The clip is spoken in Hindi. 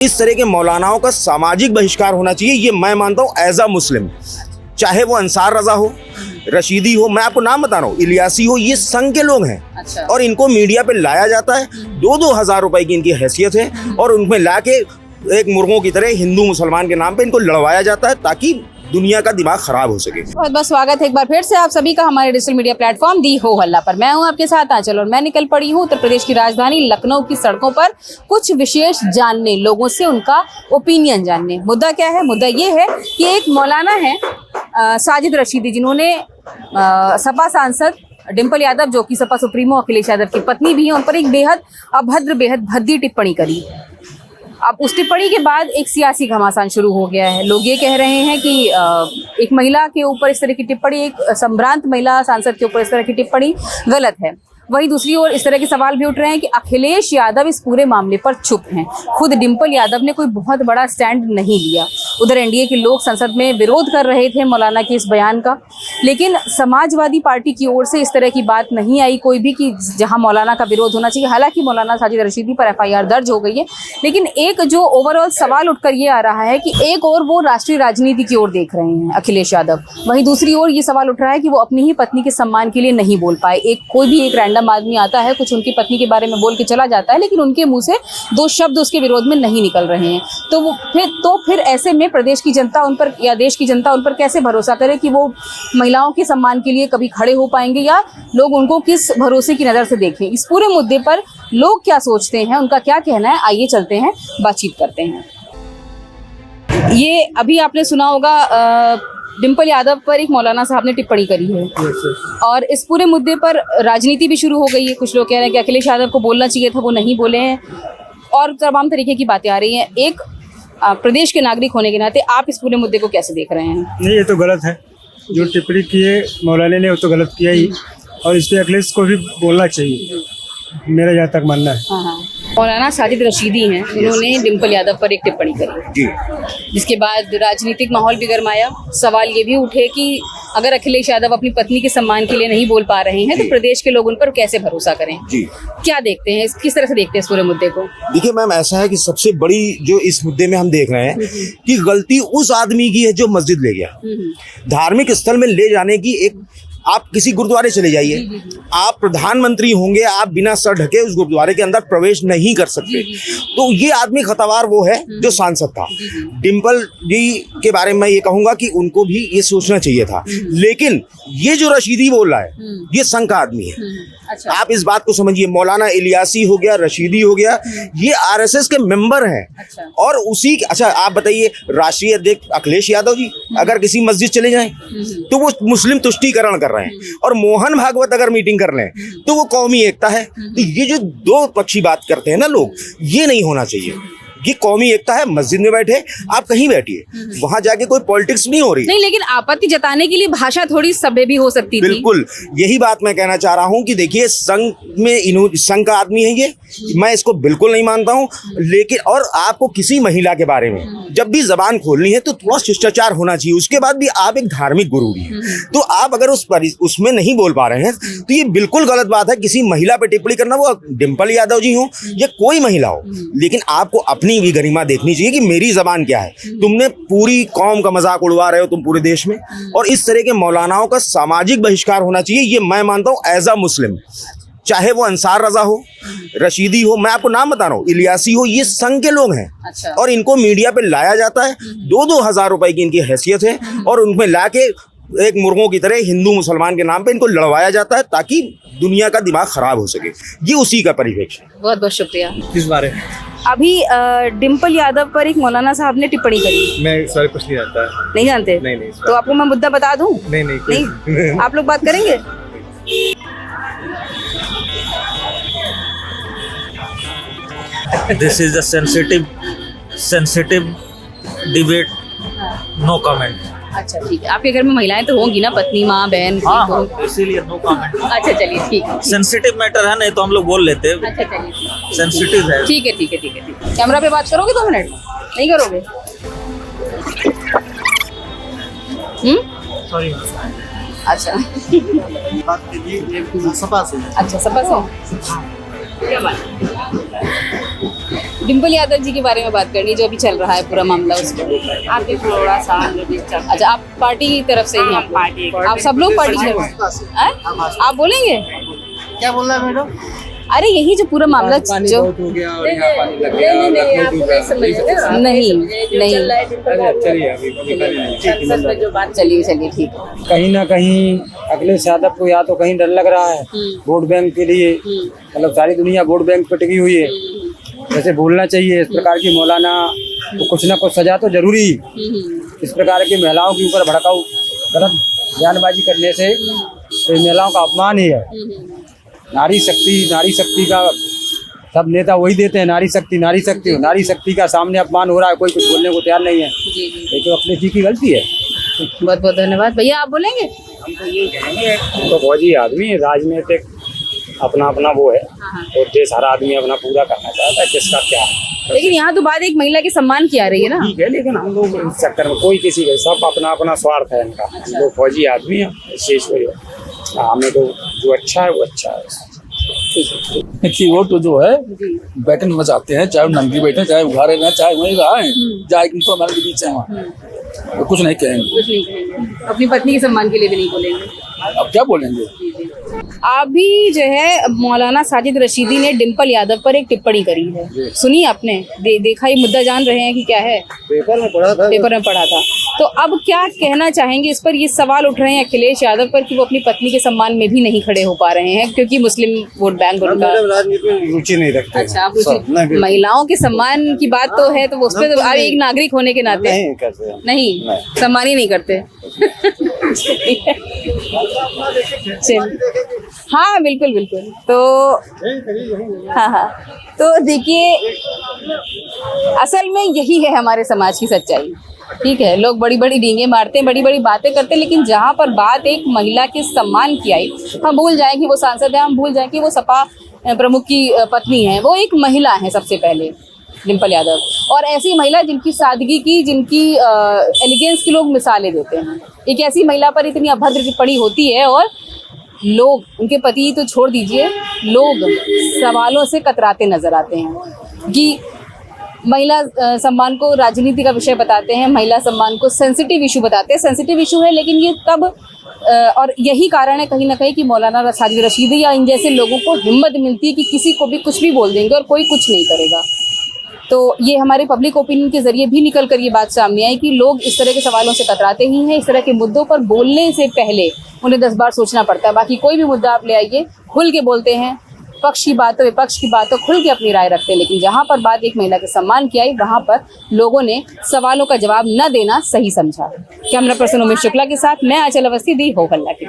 इस तरह के मौलानाओं का सामाजिक बहिष्कार होना चाहिए, ये मैं मानता हूँ एज अ मुस्लिम। चाहे वो अंसार रजा हो, रशीदी हो, मैं आपको नाम बता रहा हूँ, इलियासी हो, ये संघ के लोग हैं। अच्छा। और इनको मीडिया पे लाया जाता है, 2-2 हज़ार रुपए की इनकी हैसियत है, और उनमें लाके एक मुर्गों की तरह हिंदू मुसलमान के नाम पे इनको लड़वाया जाता है ताकि दुनिया का दिमाग खराब हो सके। बहुत बहुत स्वागत है एक बार फिर से आप सभी का हमारे डिजिटल मीडिया प्लेटफॉर्म दी हो हल्ला पर। मैं हूं आपके साथ आंचल और मैं निकल पड़ी हूं उत्तर प्रदेश की राजधानी लखनऊ की सड़कों पर कुछ विशेष जानने, लोगों से उनका ओपिनियन जानने। मुद्दा क्या है? मुद्दा ये है कि एक मौलाना है साजिद रशीदी, जिन्होंने सपा सांसद डिम्पल यादव, जो कि सपा सुप्रीमो अखिलेश यादव की पत्नी भी हैं, उन पर एक बेहद अभद्र, बेहद भद्दी टिप्पणी करी। अब उस टिप्पणी के बाद एक सियासी घमासान शुरू हो गया है। लोग ये कह रहे हैं कि एक महिला के ऊपर इस तरह की टिप्पणी, एक संभ्रांत महिला सांसद के ऊपर इस तरह की टिप्पणी गलत है। वहीं दूसरी ओर इस तरह के सवाल भी उठ रहे हैं कि अखिलेश यादव इस पूरे मामले पर चुप हैं। खुद डिम्पल यादव ने कोई बहुत बड़ा स्टैंड नहीं लिया। उधर एनडीए के लोग संसद में विरोध कर रहे थे मौलाना के इस बयान का, लेकिन समाजवादी पार्टी की ओर से इस तरह की बात नहीं आई कोई भी कि जहां मौलाना का विरोध होना चाहिए। हालांकि मौलाना साजिद रशीदी पर एफआईआर दर्ज हो गई है, लेकिन एक जो ओवरऑल सवाल उठकर ये आ रहा है कि एक और वो राष्ट्रीय राजनीति की ओर देख रहे हैं अखिलेश यादव, वहीं दूसरी ओर ये सवाल उठ रहा है कि वो अपनी ही पत्नी के सम्मान के लिए नहीं बोल पाए। कोई भी एक रैंडम आदमी आता है, कुछ उनकी पत्नी के बारे में बोल के चला जाता है, लेकिन उनके मुंह से 2 शब्द उसके विरोध में नहीं निकल रहे हैं। तो फिर ऐसे में प्रदेश की जनता उन पर या देश की जनता उन पर कैसे भरोसा करे कि वो महिलाओं के सम्मान के लिए कभी खड़े हो पाएंगे, या लोग उनको किस भरोसे की नज़र से देखें। इस पूरे मुद्दे पर लोग क्या सोचते हैं, उनका क्या कहना है, आइए चलते हैं, बातचीत करते हैं। ये अभी आपने सुना होगा डिम्पल यादव पर एक मौलाना साहब ने टिप्पणी करी है, और इस पूरे मुद्दे पर राजनीति भी शुरू हो गई है। कुछ लोग कह रहे हैं कि अखिलेश यादव को बोलना चाहिए था, वो नहीं बोले हैं, और तमाम तरीके की बातें आ रही हैं। एक प्रदेश के नागरिक होने के नाते आप इस पूरे मुद्दे को कैसे देख रहे हैं? नहीं, ये तो गलत है। जो टिप्पणी की है मौलाना ने, वो तो गलत किया ही, और इस पर अखिलेश को भी बोलना चाहिए, मेरा जहाँ तक मानना है। हाँ। मौलाना साजिद रशीदी हैं, उन्होंने डिम्पल यादव पर एक टिप्पणी करी जी, जिसके बाद राजनीतिक माहौल भी गरमाया। सवाल ये भी उठे कि अगर अखिलेश यादव अपनी पत्नी के सम्मान के लिए नहीं बोल पा रहे हैं, तो प्रदेश के लोग उन पर कैसे भरोसा करें? जी, क्या देखते हैं, किस तरह से देखते हैं इस पूरे मुद्दे को? देखिए मैम, ऐसा है कि सबसे बड़ी जो इस मुद्दे में हम देख रहे हैं कि गलती उस आदमी की है जो मस्जिद ले गया। धार्मिक स्थल में ले जाने की एक, आप किसी गुरुद्वारे चले जाइए, आप प्रधानमंत्री होंगे, आप बिना सर ढके उस गुरुद्वारे के अंदर प्रवेश नहीं कर सकते। तो ये आदमी खतावार वो है जो सांसद था। डिम्पल जी के बारे में मैं ये कहूंगा कि उनको भी ये सोचना चाहिए था, लेकिन ये जो रशीदी बोल रहा है ये संघ का आदमी है। अच्छा। आप इस बात को समझिए, मौलाना इलियासी हो गया, रशीदी हो गया, ये आरएसएस के मेंबर हैं। अच्छा। और उसी, अच्छा आप बताइए, राष्ट्रीय अध्यक्ष अखिलेश यादव जी अगर किसी मस्जिद चले जाएं तो वो मुस्लिम तुष्टीकरण कर रहे हैं, और मोहन भागवत अगर मीटिंग कर लें तो वो कौमी एकता है। तो ये जो 2 पक्षी बात करते हैं ना लोग, ये नहीं होना चाहिए। ये कौमी एकता है, मस्जिद में बैठे आप कहीं बैठिए, वहां जाके कोई पॉलिटिक्स नहीं हो रही। नहीं, लेकिन आपत्ति जताने के लिए भाषा थोड़ी सभ्य भी हो सकती थी। बिल्कुल, यही बात मैं कहना चाह रहा हूं कि देखिए, संघ का आदमी है ये, मैं इसको बिल्कुल नहीं मानता हूं। लेकिन और आपको किसी महिला के बारे में जब भी जबान खोलनी है तो थोड़ा शिष्टाचार होना चाहिए। उसके बाद भी आप एक धार्मिक गुरु भी हैं, तो आप अगर उसमें नहीं बोल पा रहे हैं तो ये बिल्कुल गलत बात है। किसी महिला पे टिप्पणी करना, वो डिम्पल यादव जी हो या कोई महिला हो, लेकिन आपको अपनी भी गरिमा देखनी चाहिए कि मेरी जबान क्या है। तुमने पूरी कौम का मजाक उड़वा रहे हो तुम पूरे देश में, और इस तरह के मौलानाओं का सामाजिक बहिष्कार होना चाहिए, ये मैं मानता हूँ एज अ मुस्लिम। चाहे वो अंसार रजा हो, रशीदी हो, मैं आपको नाम बता रहा हूँ, इलियासी हो, ये संघ के लोग हैं। अच्छा। और इनको मीडिया पे लाया जाता है, 2-2 हज़ार रुपए की इनकी हैसियत है, और उनमें लाके एक मुर्गों की तरह हिंदू मुसलमान के नाम पे इनको लड़वाया जाता है ताकि दुनिया का दिमाग खराब हो सके। ये उसी का परिप्रेक्ष्य है। बहुत बहुत शुक्रिया। किस बारे में? अभी डिम्पल यादव पर एक मौलाना साहब ने टिप्पणी करी। मैं सारे कुछ नहीं जानता है। नहीं जानते? नहीं। तो आपको मैं मुद्दा बता दूं? नहीं। आप लोग बात करेंगे? This is a sensitive debate. No comment. अच्छा, ठीक है। आपके घर में महिलाएं तो होंगी ना, पत्नी, माँ, बहन? हाँ, इसीलिए नो कमेंट। अच्छा, चलिए ठीक है। सेंसिटिव मैटर है, नहीं तो हम लोग बोल लेते हैं। अच्छा, चलिए सेंसिटिव है। ठीक है। कैमरा पे बात करोगे 2 मिनट? नहीं करोगे? सॉरी। अच्छा। बात कीजिए सपा से। अच्छा, सपा से क्या बात? डिम्पल यादव जी के बारे में बात करनी, जो अभी चल रहा है पूरा मामला उसको। आगे थोड़ा सा अच्छा, आप पार्टी की तरफ से ही हैं? पार्टी आप सब लोग पार्टी की तरफ से हैं? आप बोलेंगे? क्या बोल रहा है मैडम? अरे यही जो पूरा मामला जो नहीं चलिए ठीक है। कहीं ना कहीं अखिलेश यादव को या तो कहीं डर लग रहा है वोट बैंक के लिए, मतलब सारी दुनिया वोट बैंक पर टिकी हुई है। जैसे बोलना चाहिए इस प्रकार की मौलाना तो कुछ ना कुछ सजा तो जरूरी। इस प्रकार की महिलाओं के ऊपर भड़काऊ गलत बयानबाजी करने से तो महिलाओं का अपमान ही है। नारी शक्ति का सब नेता वही देते हैं, नारी शक्ति का सामने अपमान हो रहा है, कोई कुछ बोलने को तैयार नहीं है। ये तो अपने जी की गलती है। बहुत बहुत धन्यवाद। भैया आप बोलेंगे? तो फौजी आदमी राजनीतिक अपना अपना वो है और देश हर आदमी अपना पूरा करना चाहता है, किसका क्या है। लेकिन यहाँ तो बात एक महिला के सम्मान की आ रही है ना। ठीक है, लेकिन हम लोग इस चक्कर में कोई किसी का सब अपना अपना स्वार्थ है इनका। हम लोग फौजी आदमी है, शेष वही है। हमें तो जो अच्छा है वो अच्छा है। देखिए वो तो जो है बैठन बचाते हैं, चाहे नंगी बैठे, चाहे उघारे रहें, चाहे वहीं रहे, चाहे इनको हमारे के बीच है वहाँ, तो कुछ नहीं कहेंगे। कुछ नहीं कहेंगे, अपनी पत्नी के सम्मान के लिए भी नहीं बोलेंगे। अब क्या बोलेंगे? अभी जो है मौलाना साजिद रशीदी ने डिम्पल यादव पर एक टिप्पणी करी है, सुनी आपने? देखा ये मुद्दा, जान रहे हैं कि क्या है? पेपर में पढ़ा था। तो अब क्या कहना चाहेंगे इस पर? ये सवाल उठ रहे हैं अखिलेश यादव पर कि वो अपनी पत्नी के सम्मान में भी नहीं खड़े हो पा रहे हैं क्योंकि मुस्लिम वोट बैंक उनका राजनीति में रुचि नहीं रखते। अच्छा, आप महिलाओं के सम्मान की बात तो है, तो उस पर तो आप एक नागरिक होने के नाते नहीं सम्मान ही नहीं करते। हाँ बिल्कुल। तो हाँ, तो देखिए असल में यही है हमारे समाज की सच्चाई। ठीक है, लोग बड़ी बड़ी डींगे मारते हैं, बड़ी बड़ी बातें करते हैं, लेकिन जहाँ पर बात एक महिला के सम्मान की आई, हम भूल जाएं कि वो सांसद है, हम भूल जाएं कि वो सपा प्रमुख की पत्नी है। वो एक महिला है सबसे पहले, डिम्पल यादव, और ऐसी महिला जिनकी सादगी की, जिनकी एलिगेंस की लोग मिसालें देते हैं। एक ऐसी महिला पर इतनी अभद्र टिप्पणी होती है और लोग, उनके पति तो छोड़ दीजिए, लोग सवालों से कतराते नजर आते हैं कि महिला सम्मान को राजनीति का विषय बताते हैं, महिला सम्मान को सेंसिटिव इशू बताते हैं। सेंसिटिव इशू है, लेकिन ये तब और यही कारण है कहीं ना कहीं कि मौलाना साजिद रशीदी या इन जैसे लोगों को हिम्मत मिलती है कि किसी को भी कुछ भी बोल देंगे और कोई कुछ नहीं करेगा। तो ये हमारे पब्लिक ओपिनियन के जरिए भी निकल कर ये बात सामने आई कि लोग इस तरह के सवालों से कतराते ही हैं। इस तरह के मुद्दों पर बोलने से पहले उन्हें 10 बार सोचना पड़ता है। बाकी कोई भी मुद्दा आप ले आइए, खुल के बोलते हैं, पक्ष की बात हो विपक्ष की बात हो, खुल के अपनी राय रखते हैं। लेकिन जहाँ पर बात एक महिला के सम्मान की आई, वहाँ पर लोगों ने सवालों का जवाब न देना सही समझा। कैमरा पर्सन उमेश शुक्ला के साथ मैं आंचल अवस्थी, दी हो हल्ला की।